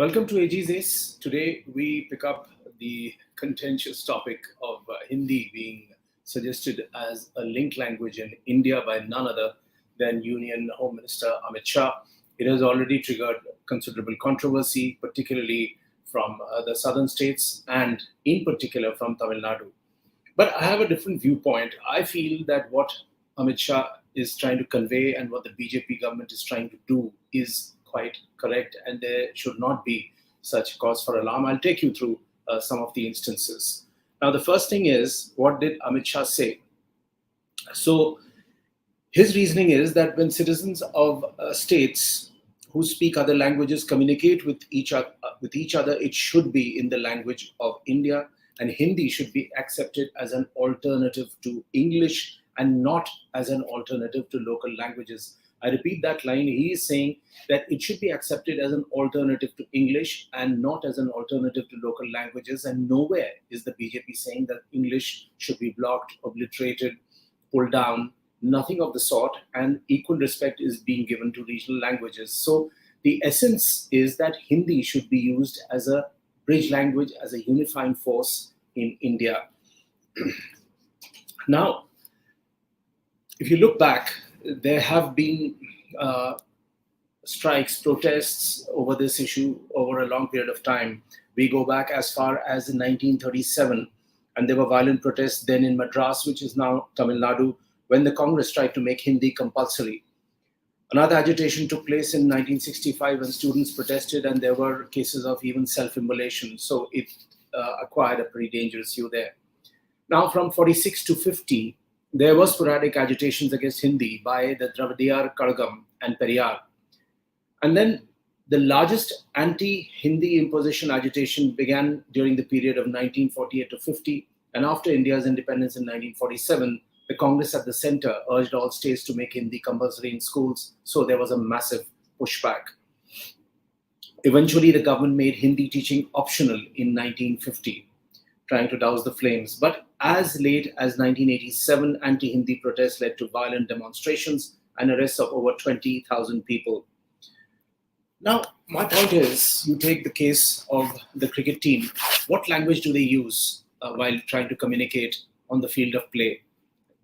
Welcome to AG's Ace. Today we pick up the contentious topic of Hindi being suggested as a linked language in India by none other than Union Home Minister Amit Shah. It has already triggered considerable controversy, particularly from the southern states and in particular from Tamil Nadu. But I have a different viewpoint. I feel that what Amit Shah is trying to convey and what the BJP government is trying to do is quite correct, and there should not be such cause for alarm. I'll take you through some of the instances. Now, the first thing is, what did Amit Shah say? So, his reasoning is that when citizens of states who speak other languages communicate with each other, it should be in the language of India, and Hindi should be accepted as an alternative to English and not as an alternative to local languages. I repeat that line. He is saying that it should be accepted as an alternative to English and not as an alternative to local languages. And nowhere is the BJP saying that English should be blocked, obliterated, pulled down. Nothing of the sort. And equal respect is being given to regional languages. So the essence is that Hindi should be used as a bridge language, as a unifying force in India. Now, if you look back, there have been strikes, protests over this issue over a long period of time. We go back as far as 1937, and there were violent protests then in Madras, which is now Tamil Nadu, when the Congress tried to make Hindi compulsory. Another agitation took place in 1965 when students protested, and there were cases of even self-immolation. So it acquired a pretty dangerous hue there. Now, from 46 to 50, there were sporadic agitations against Hindi by the Dravidiyar Kadagam and Periyar. And then the largest anti-Hindi imposition agitation began during the period of 1948 to 50. And after India's independence in 1947, the Congress at the center urged all states to make Hindi compulsory in schools. So there was a massive pushback. Eventually, the government made Hindi teaching optional in 1950, trying to douse the flames. But as late as 1987, anti-Hindi protests led to violent demonstrations and arrests of over 20,000 people. Now, my point is, you take the case of the cricket team. What language do they use while trying to communicate on the field of play?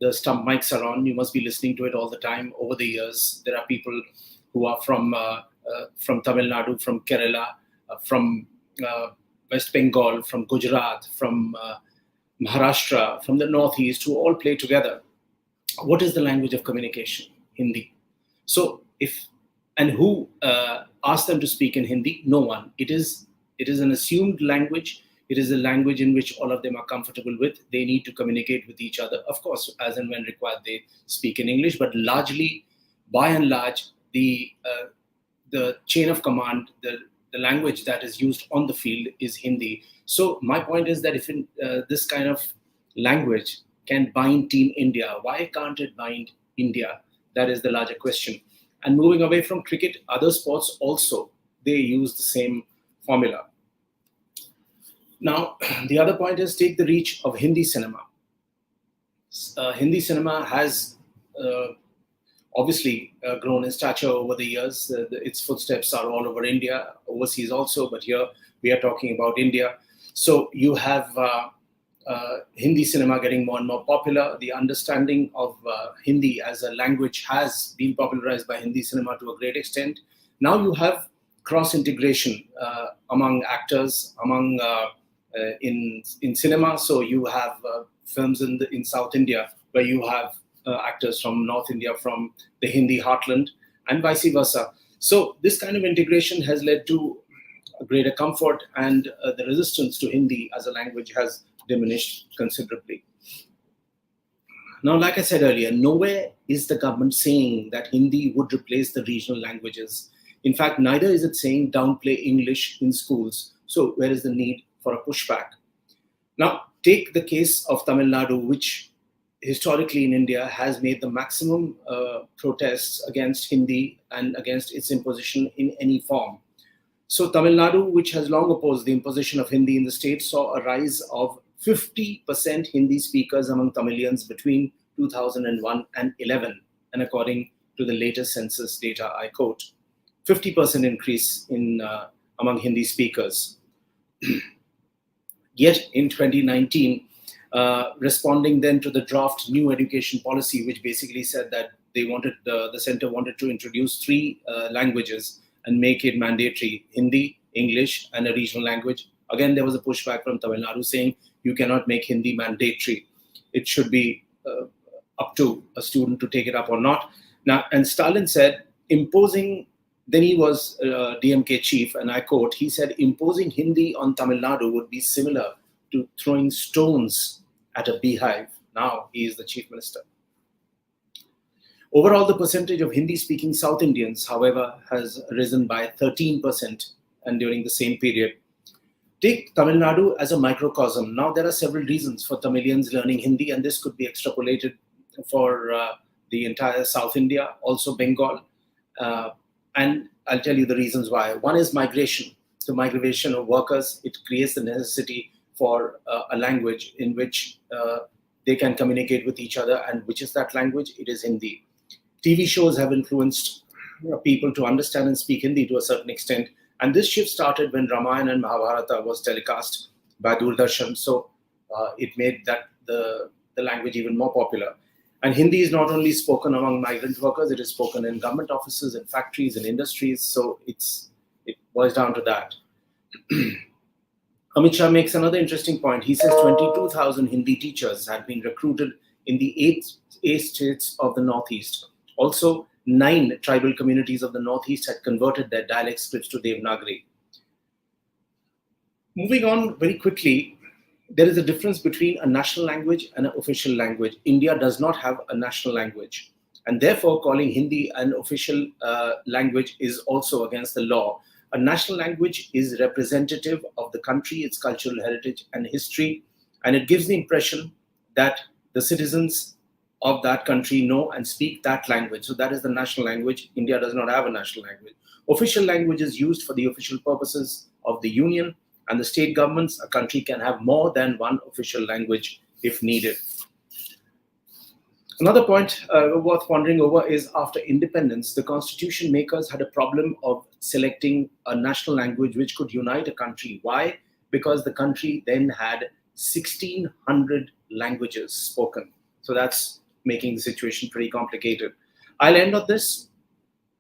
The stump mics are on. You must be listening to it all the time. Over the years, there are people who are from Tamil Nadu, from Kerala, from West Bengal, from Gujarat, from Maharashtra, from the Northeast, who all play together. What is the language of communication? Hindi. So who asked them to speak in Hindi? No one. It is an assumed language. It is a language in which all of them are comfortable with. They need to communicate with each other. Of course, as and when required, they speak in English, but largely, by and large, the chain of command, the language that is used on the field is Hindi. So my point is that if this kind of language can bind Team India, why can't it bind India? That is the larger question. And moving away from cricket, other sports also, they use the same formula. Now, the other point is, take the reach of Hindi cinema. Hindi cinema has obviously grown in stature over the years. Its footsteps are all over India, overseas also, but here we are talking about India. So you have Hindi cinema getting more and more popular. The understanding of Hindi as a language has been popularized by Hindi cinema to a great extent. Now you have cross-integration among actors, in cinema. So you have films in South India where you have actors from North India, from the Hindi heartland, and vice versa. So this kind of integration has led to greater comfort, and the resistance to Hindi as a language has diminished considerably. Now, like I said earlier, nowhere is the government saying that Hindi would replace the regional languages. In fact, neither is it saying downplay English in schools. So where is the need for a pushback? Now, take the case of Tamil Nadu, which historically in India has made the maximum protests against Hindi and against its imposition in any form. So Tamil Nadu, which has long opposed the imposition of Hindi in the state, saw a rise of 50% Hindi speakers among Tamilians between 2001 and 11. And according to the latest census data, I quote, 50% increase in among Hindi speakers. Yet in 2019, responding then to the draft new education policy, which basically said that the center wanted to introduce three languages and make it mandatory: Hindi, English, and a regional language. Again, there was a pushback from Tamil Nadu saying you cannot make Hindi mandatory. It should be up to a student to take it up or not. Now, and Stalin said imposing. Then he was DMK chief, and I quote, he said, imposing Hindi on Tamil Nadu would be similar to throwing stones at a beehive. Now he is the chief minister. Overall, the percentage of Hindi-speaking South Indians, however, has risen by 13%, and during the same period. Take Tamil Nadu as a microcosm. Now, there are several reasons for Tamilians learning Hindi, and this could be extrapolated for the entire South India, also Bengal. And I'll tell you the reasons why. One is migration. The migration of workers, it creates the necessity for a language in which they can communicate with each other. And which is that language? It is Hindi. TV shows have influenced people to understand and speak Hindi to a certain extent. And this shift started when Ramayana and Mahabharata was telecast by Doordarshan. So it made that the language even more popular. And Hindi is not only spoken among migrant workers, it is spoken in government offices, in factories, in industries. So it boils down to that. Amit Shah makes another interesting point. He says 22,000 Hindi teachers had been recruited in the eight states of the Northeast. Also, 9 tribal communities of the Northeast had converted their dialect scripts to Devanagari. Moving on very quickly, there is a difference between a national language and an official language. India does not have a national language, and therefore calling Hindi an official language is also against the law. A national language is representative of the country, its cultural heritage and history, and it gives the impression that the citizens of that country know and speak that language. So that is the national language. India does not have a national language. Official language is used for the official purposes of the union and the state governments. A country can have more than one official language if needed. Another point worth pondering over is after independence, the constitution makers had a problem of selecting a national language which could unite a country. Why? Because the country then had 1,600 languages spoken. So that's making the situation pretty complicated. I'll end on this.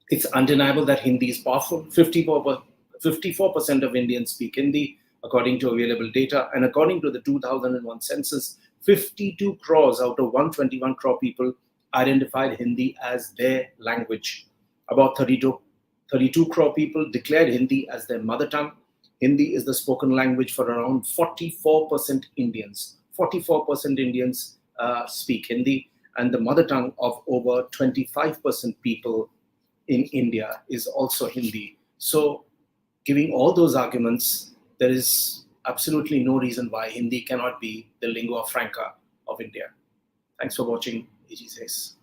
It's undeniable that Hindi is powerful. 54% of Indians speak Hindi, according to available data. And according to the 2001 census, 52 crores out of 121 crore people identified Hindi as their language. About 32 crore people declared Hindi as their mother tongue. Hindi is the spoken language for around 44% Indians. 44% Indians speak Hindi, and the mother tongue of over 25% people in India is also Hindi. So, giving all those arguments, there is absolutely no reason why Hindi cannot be the lingua franca of India. Thanks for watching AG Says.